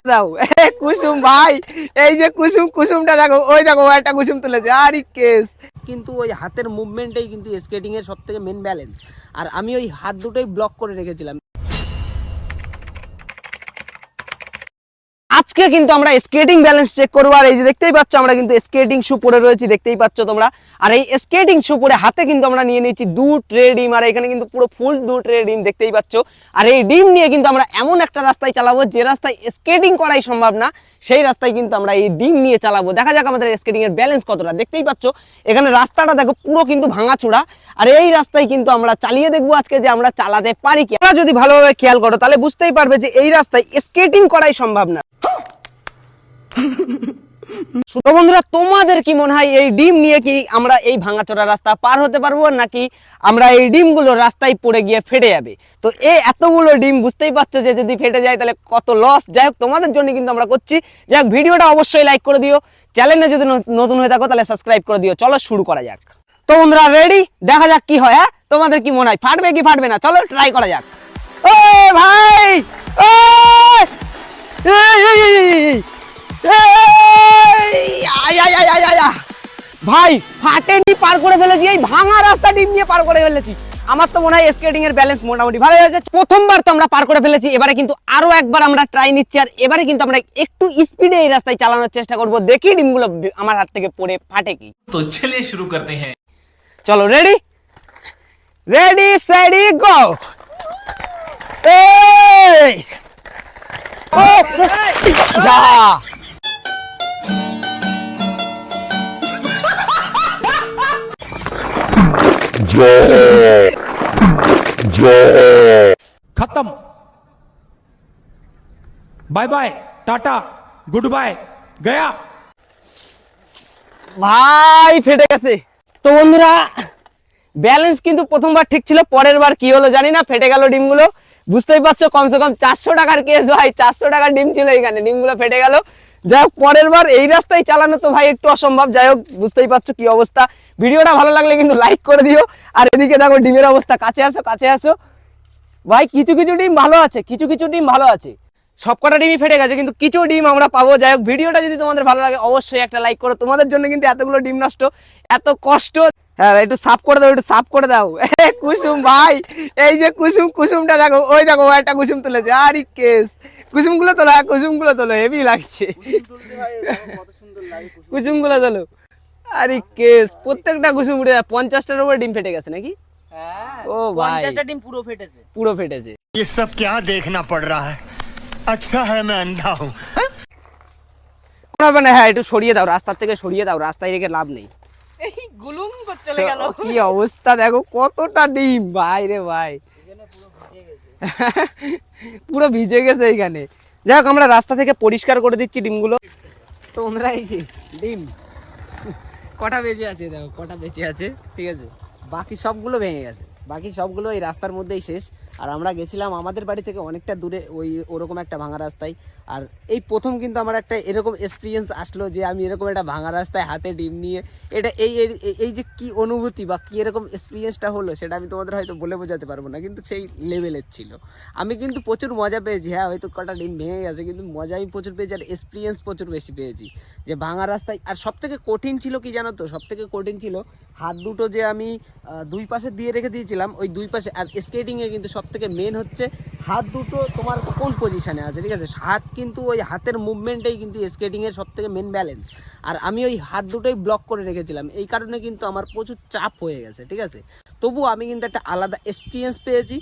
দাও কুসুম ভাই, এই যে কুসুম, কুসুমটা দেখো, ওই দেখো একটা কুসুম তুলেছে। আরে কেস, কিন্তু ওই হাতের মুভমেন্টটাই কিন্তু স্কেটিং এর সবথেকে মেন ব্যালেন্স। আর আমি ওই হাত দুটোই ব্লক করে রেখেছিলাম। আজকে কিন্তু আমরা স্কেটিং ব্যালেন্স চেক করবো। আর এই যে দেখতেই পাচ্ছ আমরা কিন্তু স্কেটিং শু পরে রয়েছি, দেখতেই পাচ্ছ তোমরা। আর এই স্কেটিং শু পরে হাতে কিন্তু আমরা নিয়ে নিয়েছি 2 ট্রে ডিম। আর এখানে কিন্তু পুরো ফুল 2 ট্রে ডিম দেখতেই পাচ্ছ। আর এই ডিম নিয়ে কিন্তু আমরা এমন একটা রাস্তায় চালাবো যে রাস্তায় স্কেটিং করাই সম্ভব না, সেই রাস্তায় কিন্তু আমরা এই ডিম নিয়ে চালাবো। দেখা যাক আমাদের স্কেটিং এর ব্যালেন্স কতটা। দেখতেই পাচ্ছ এখানে রাস্তাটা দেখো পুরো কিন্তু ভাঙাচোরা। আর এই রাস্তায় কিন্তু আমরা চালিয়ে দেখবো আজকে যে আমরা চালাতে পারি কি। তোমরা যদি ভালোভাবে খেয়াল করো তাহলে বুঝতেই পারবে যে এই রাস্তায় স্কেটিং করাই সম্ভব না। তো বন্ধুরা, তোমাদের কি মনে হয় এই ডিম নিয়ে কি আমরা এই ভাঙাচোরা রাস্তা পার হতে পারবো, নাকি আমরা এই ডিমগুলো রাস্তায় পড়ে গিয়ে ফেটে যাবে? তো এই এতগুলো ডিম বুঝতেই পারছো যে যদি ফেটে যায় তাহলে কত লস। যাই হোক, তোমাদের জন্য কিন্তু আমরা করছি। যাই হোক, ভিডিওটা অবশ্যই লাইক করে দিও, চ্যানেলে যদি নতুন হয়ে থাকো তাহলে সাবস্ক্রাইব করে দিও। চলো শুরু করা যাক। তো বন্ধুরা রেডি, দেখা যাক কি হয়। হ্যাঁ, তোমাদের কি মনে হয় ফাটবে কি ফাটবে না? চলো ট্রাই করা যাক। ও ভাই, ভাই ফাটেনি, পার করে ফেলেছি। এই ভাঙা রাস্তা ডিম নিয়ে পার করে ফেলেছি। আমার তো মনে হয় স্কেটিং এর ব্যালেন্স মোটামুটি ভালো হয়েছে। প্রথমবার তো আমরা পার করে ফেলেছি, এবারে কিন্তু আরো একবার আমরা ট্রাই নিচ্ছি। আর এবারে কিন্তু আমরা একটু স্পিডে এই রাস্তায় চালানোর চেষ্টা করব, দেখি ডিমগুলো আমার হাত থেকে পড়ে ফাটে কি। তো চলিয়ে শুরু করতে হ্যাঁ। চলো রেডি, রেডি সেডি গো। যা खत्म, बाय बाय, टाटा, गुड बाय, गया। ভাই ফেটে গেছে। তো বন্ধুরা, ব্যালেন্স কিন্তু প্রথমবার ঠিক ছিল, পরের বার কি হলো জানি না, ফেটে গেল ডিমগুলো। বুঝতেই পারছো কমসে কম 400 টাকার কেস ভাই, 400 টাকার ডিম ছিল এখানে, ডিমগুলো ফেটে গেল। যাই হোক, পরের বার এই রাস্তায় চালানো তো ভাই একটু অসম্ভব। যাই হোক, বুঝতেই পারছো কি অবস্থা। ভিডিওটা ভালো লাগলে কিন্তু লাইক করে দিও। আর এদিকে দেখো ডিমের অবস্থা, কাছে আসো কাছে আসো ভাই। কিছু কিছু ডিম ভালো আছে, কিছু কিছু ডিম ভালো আছে, সবকটা ডিমই ফেটে গেছে, কিন্তু কিছু ডিম আমরা পাবো। যাই হোক, ভিডিওটা যদি তোমাদের ভালো লাগে অবশ্যই একটা লাইক করো। তোমাদের জন্য কিন্তু এতগুলো ডিম নষ্ট, এত কষ্ট। হ্যাঁ, একটু সাফ করে দাও, একটু সাফ করে দাও। কুসুম ভাই, এই যে কুসুম, কুসুমটা দেখো, ওই দেখো একটা কুসুম তুলেছে। আরে কেস, কুসুমগুলো তোলো, কুসুমগুলো তোলো, হেভি লাগছে কুসুমগুলো তোলো। আরে কেস, প্রত্যেকটা কুসুম উঠে 50টার উপরে ডিম ফেটে গেছে নাকি? ও ভাই, 50টা ডিম পুরো ফেটেছে, পুরো ফেটেছে। ये सब क्या देखना पड़ रहा है? अच्छा है मैं अंधा हूँ। হ্যাঁ, একটু সরিয়ে দাও, রাস্তার থেকে সরিয়ে দাও, রাস্তায় রেখে লাভ নেই। এই গুলুম করে চলে গেল। কি অবস্থা দেখো, কতটা ডিম ভাই রে ভাই, পুরো ভিজে গেছে এইখানে। যাই হোক, আমরা রাস্তা থেকে পরিষ্কার করে দিচ্ছি ডিমগুলো। তো বন্ধুরা, এই যে ডিম কটা বেঁচে আছে, দেখো কটা বেঁচে আছে, ঠিক আছে। বাকি সবগুলো ভেঙে গেছে, বাকি সবগুলো এই রাস্তার মধ্যেই শেষ। আর আমরা গেছিলাম আমাদের বাড়ি থেকে অনেকটা দূরে, ওরকম একটা ভাঙা রাস্তায়। আর এই প্রথম কিন্তু আমার একটা এরকম এক্সপিরিয়েন্স আসলো যে আমি এরকম একটা ভাঙা রাস্তায় হাতে ডিম নিয়ে, এটা এই যে কি অনুভূতি বা কি এরকম এক্সপিরিয়েন্সটা হলো, সেটা আমি তোমাদের হয়তো বলে বোঝাতে পারবো না, কিন্তু সেই লেভেলের ছিল। আমি কিন্তু প্রচুর মজা পেয়েছি। হ্যাঁ, হয়তো কটা ডিম ভেঙে গেছে, কিন্তু মজা আমি প্রচুর পেয়েছি, আর এক্সপিরিয়েন্স প্রচুর বেশি পেয়েছি যে ভাঙা রাস্তায়। আর সব থেকে কঠিন ছিল কি জানো তো, সব থেকে কঠিন ছিল হাত দুটো যে আমি দুই পাশে দিয়ে রেখে দিয়েছিলাম, ওই দুই পাশে। আর স্কেটিংয়ে কিন্তু সব থেকে মেন হচ্ছে হাত দুটো তোমার কোন পজিশনে আছে, ঠিক আছে। হাত কিন্তু ওই হাতের মুভমেন্টেই কিন্তু স্কেটিংয়ের সব থেকে মেন ব্যালেন্স। আর আমি ওই হাত দুটোই ব্লক করে রেখেছিলাম, এই কারণে কিন্তু আমার প্রচুর চাপ হয়ে গেছে, ঠিক আছে। তবু আমি কিন্তু একটা আলাদা এক্সপিরিয়েন্স পেয়েছি।